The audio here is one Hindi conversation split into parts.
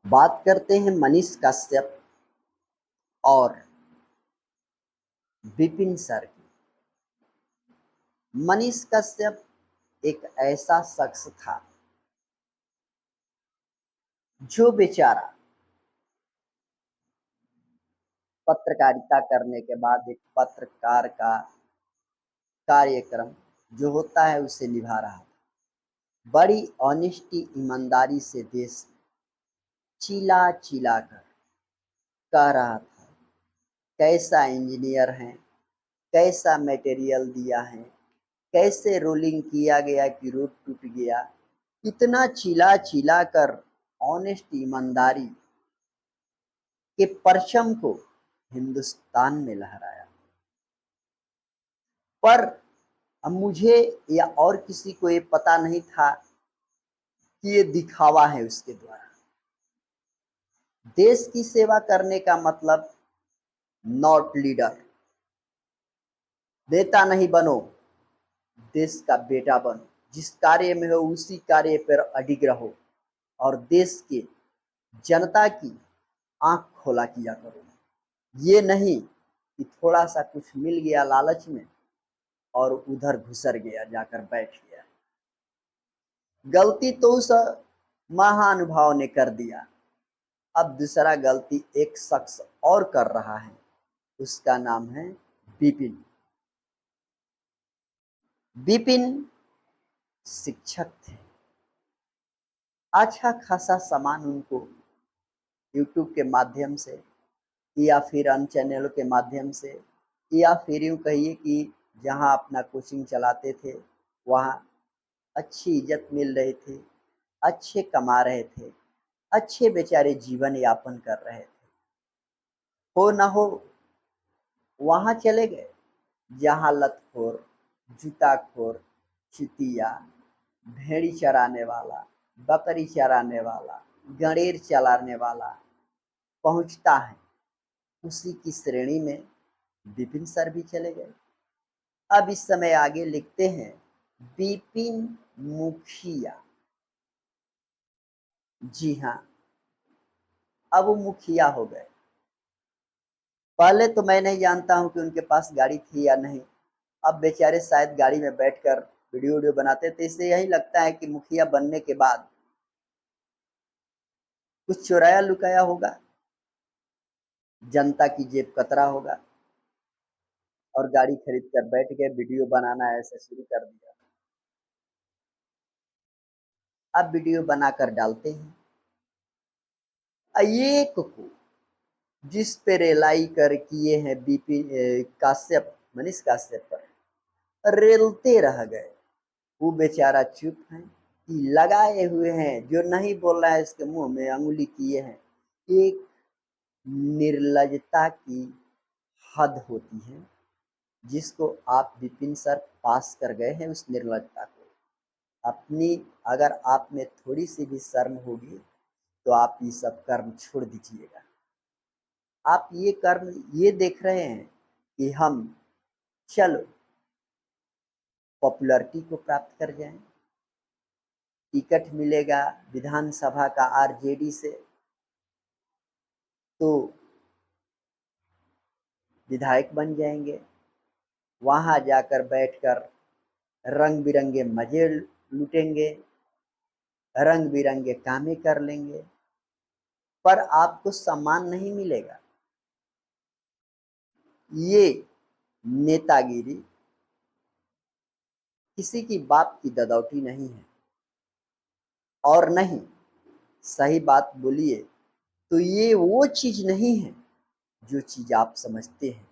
बात करते हैं मनीष कश्यप और विपिन सर की। मनीष कश्यप एक ऐसा शख्स था जो बेचारा पत्रकारिता करने के बाद एक पत्रकार का कार्यक्रम जो होता है उसे निभा रहा था। बड़ी ऑनेस्टी ईमानदारी से देश में चिल्ला चिल्ला कर कह रहा था कैसा इंजीनियर है, कैसा मटेरियल दिया है, कैसे रोलिंग किया गया कि रोड टूट गया। इतना चिल्ला चिल्ला कर ऑनेस्ट ईमानदारी के परचम को हिंदुस्तान में लहराया। पर अब मुझे या और किसी को ये पता नहीं था कि ये दिखावा है उसके द्वारा। देश की सेवा करने का मतलब नॉट लीडर, नेता नहीं बनो, देश का बेटा बनो। जिस कार्य में हो उसी कार्य पर अडिग रहो और देश के जनता की आंख खोला किया करो। ये नहीं कि थोड़ा सा कुछ मिल गया लालच में और उधर घुसर गया, जाकर बैठ गया। गलती तो उस महानुभाव ने कर दिया, अब दूसरा गलती एक शख्स और कर रहा है, उसका नाम है विपिन। विपिन शिक्षक थे। अच्छा खासा सामान उनको यूट्यूब के माध्यम से या फिर अन्य चैनलों के माध्यम से या फिर यूँ कहिए कि जहाँ अपना कोचिंग चलाते थे वहाँ अच्छी इज्जत मिल रही थी, अच्छे कमा रहे थे, अच्छे बेचारे जीवन यापन कर रहे थे। हो ना हो वहाँ चले गए जहाँ लतखोर, जूताखोर, चुतिया, भेड़ी चराने वाला, बकरी चराने वाला, गणेर चलाने वाला पहुँचता है। उसी की श्रेणी में विपिन सर भी चले गए। अब इस समय आगे लिखते हैं विपिन मुखिया। जी हाँ, अब वो मुखिया हो गए। पहले तो मैं नहीं जानता हूँ कि उनके पास गाड़ी थी या नहीं। अब बेचारे शायद गाड़ी में बैठकर वीडियो बनाते थे। इससे यही लगता है कि मुखिया बनने के बाद कुछ चुराया लुकाया होगा, जनता की जेब कतरा होगा और गाड़ी खरीद कर बैठ गए, वीडियो बनाना ऐसे शुरू कर दिया। अब वीडियो बनाकर डालते हैं। एक को जिस पे रेलाई कर किए हैं विपिन काश्यप, मनीष काश्यप पर रेलते रह गए। वो बेचारा चुप है कि लगाए हुए हैं, जो नहीं बोल रहा है इसके मुंह में अंगुली किए हैं। एक निर्लजता की हद होती है जिसको आप विपिन सर पास कर गए हैं। उस निर्लजता को अपनी, अगर आप में थोड़ी सी भी शर्म होगी तो आप ये सब कर्म छोड़ दीजिएगा। आप ये कर्म ये देख रहे हैं कि हम चलो पॉपुलैरिटी को प्राप्त कर जाएं, टिकट मिलेगा विधानसभा का आरजेडी से तो विधायक बन जाएंगे, वहां जाकर बैठकर रंग बिरंगे मजे लूटेंगे, रंग बिरंगे कामें कर लेंगे, पर आपको सम्मान नहीं मिलेगा। ये नेतागिरी किसी की बाप की ददौती नहीं है। और नहीं, सही बात बोलिए तो ये वो चीज नहीं है जो चीज आप समझते हैं।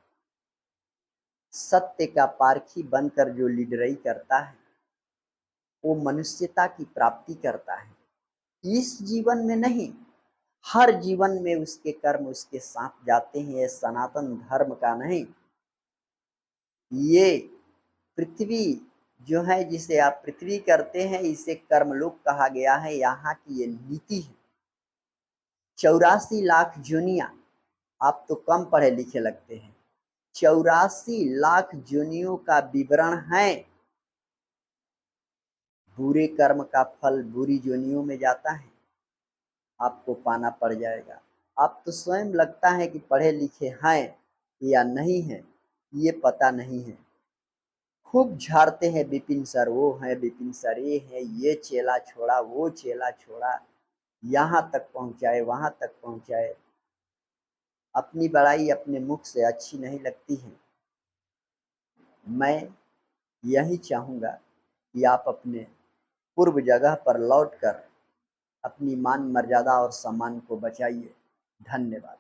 सत्य का पारखी बनकर जो लीडरई करता है वो मनुष्यता की प्राप्ति करता है। इस जीवन में नहीं, हर जीवन में उसके कर्म उसके साथ जाते हैं। ये सनातन धर्म का नहीं, ये पृथ्वी जो है जिसे आप पृथ्वी करते हैं इसे कर्मलोक कहा गया है। यहाँ की ये नीति है। 84 लाख जोनियां, आप तो कम पढ़े लिखे लगते हैं। 84 लाख जोनियों का विवरण है। बुरे कर्म का फल बुरी जोनियों में जाता है। आपको पाना पड़ जाएगा। आप तो स्वयं लगता है कि पढ़े लिखे हैं या नहीं हैं, ये पता नहीं है। खूब झाड़ते हैं विपिन सर, वो हैं विपिन सर, ये हैं, ये चेला छोड़ा, वो चेला छोड़ा, यहाँ तक पहुँचाए, वहाँ तक पहुँचाए। अपनी बड़ाई अपने मुख से अच्छी नहीं लगती है। मैं यही चाहूँगा कि आप अपने पूर्व जगह पर लौटकर अपनी मान मर्यादा और सम्मान को बचाइए। धन्यवाद।